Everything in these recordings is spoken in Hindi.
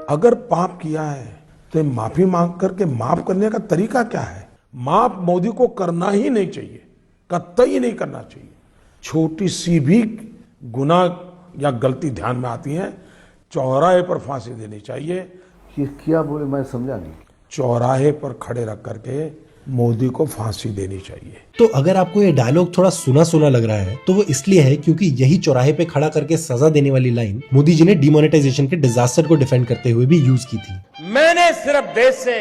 अगर पाप किया है तो माफी मांग करके माफ करने का तरीका क्या है? माफ मोदी को करना ही नहीं चाहिए, कतई नहीं करना चाहिए। छोटी सी भी गुनाह या गलती ध्यान में आती है, चौराहे पर फांसी देनी चाहिए। ये क्या बोले, मैं समझा नहीं। चौराहे पर खड़े रख करके मोदी को फांसी देनी चाहिए। तो अगर आपको ये डायलॉग थोड़ा सुना सुना लग रहा है तो वो इसलिए है क्योंकि यही चौराहे पे खड़ा करके सजा देने वाली लाइन मोदी जी ने डिमोनेटाइजेशन के डिजास्टर को डिफेंड करते हुए भी यूज की थी। मैंने सिर्फ देश से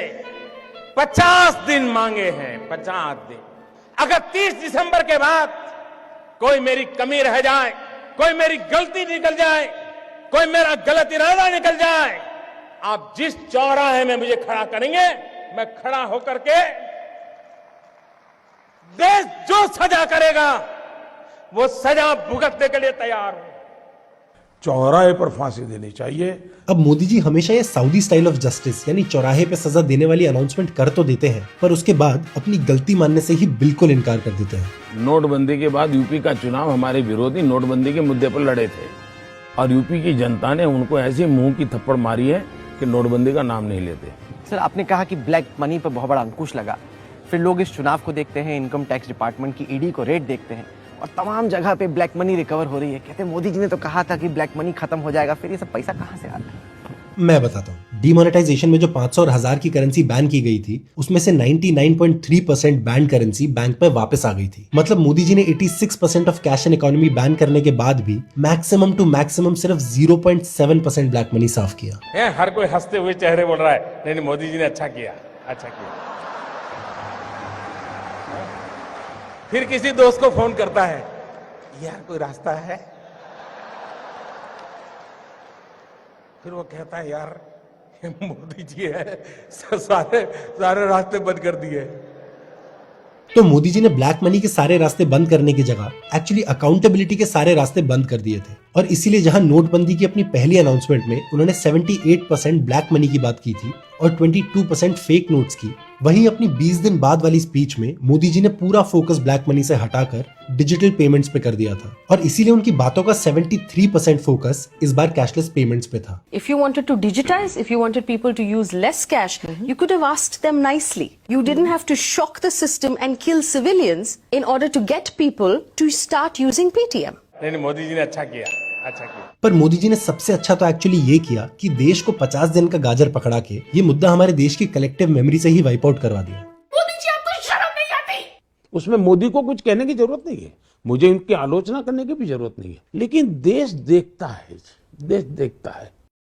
50 दिन मांगे हैं, 50 दिन। अगर 30 दिसंबर के बाद कोई मेरी कमी रह जाए, कोई मेरी गलती निकल जाए, कोई मेरा गलत इरादा निकल जाए, आप जिस चौराहे में मुझे खड़ा करेंगे, मैं खड़ा होकर के देश जो सजा करेगा वो सजा भुगतने के लिए तैयार हूं। चौराहे पर फांसी देनी चाहिए। अब मोदी जी हमेशा ये सऊदी स्टाइल ऑफ जस्टिस यानी चौराहे पे सजा देने वाली अनाउंसमेंट कर तो देते हैं, पर उसके बाद अपनी गलती मानने से ही बिल्कुल इनकार कर देते हैं। नोटबंदी के बाद यूपी का चुनाव हमारे विरोधी नोटबंदी के मुद्दे पर लड़े थे और यूपी की जनता ने उनको ऐसे मुंह की थप्पड़ मारी है कि नोटबंदी का नाम नहीं लेते। सर, आपने कहा कि ब्लैक मनी पर बहुत बड़ा अंकुश लगा, फिर लोग इस चुनाव को देखते हैं, इनकम टैक्स डिपार्टमेंट की ईडी को रेड देखते हैं और तमाम जगह पे ब्लैक मनी रिकवर हो रही है। कहते हैं मोदी जी ने तो कहा था कि ब्लैक मनी खत्म हो जाएगा, फिर ये सब पैसा कहां से आ रहा है? मैं बताता हूँ। डिमोनेटाइजेशन में जो 500 और 1000 की करेंसी बैन की गई थी, उसमें से 99.3% बैन करेंसी बैंक पे वापस आ गई थी। मतलब मोदी जी ने 86% of cash and economy ban करने के बाद भी मैक्सिमम टू मैक्सिमम सिर्फ 0.7% ब्लैक मनी साफ किया। हर कोई हंसते हुए चेहरे बोल रहा है, नहीं मोदी जी ने अच्छा किया, अच्छा किया। फिर किसी दोस्त को फोन करता है, यार कोई रास्ता है? फिर वो कहता है, यार मोदी जी है, सारे रास्ते बंद कर दिए। तो मोदी जी ने ब्लैक मनी के सारे रास्ते बंद करने की जगह एक्चुअली अकाउंटेबिलिटी के सारे रास्ते बंद कर दिए थे। और इसीलिए जहां नोटबंदी की अपनी पहली अनाउंसमेंट में उन्होंने 78% ब्लैक मनी की बात की थी और 22% फेक नोट्स की, वहीं अपनी 20 दिन बाद वाली स्पीच में मोदी जी ने पूरा फोकस ब्लैक मनी से हटाकर डिजिटल पेमेंट्स पे कर दिया था। और इसीलिए उनकी बातों का 73% फोकस इस बार कैशलेस पेमेंट्स पे था। If you wanted to digitize, if you wanted people to use less cash, you could have asked them nicely. You didn't have to shock the system and kill civilians in order to get people to start using Paytm. नहीं मोदी जी ने अच्छा किया, अच्छा किया। पर मोदी जी ने सबसे अच्छा तो एक्चुअली ये किया कि देश को 50 दिन का गाजर पकड़ा के ये मुद्दा हमारे देश की कलेक्टिव मेमोरी से ही वाइप आउट करवा दिया। मोदी जी आपको शर्म नहीं आती? उसमें मोदी को कुछ कहने की जरूरत नहीं है, मुझे उनकी आलोचना करने की भी जरूरत नहीं है, लेकिन देश देखता है, देश देखता है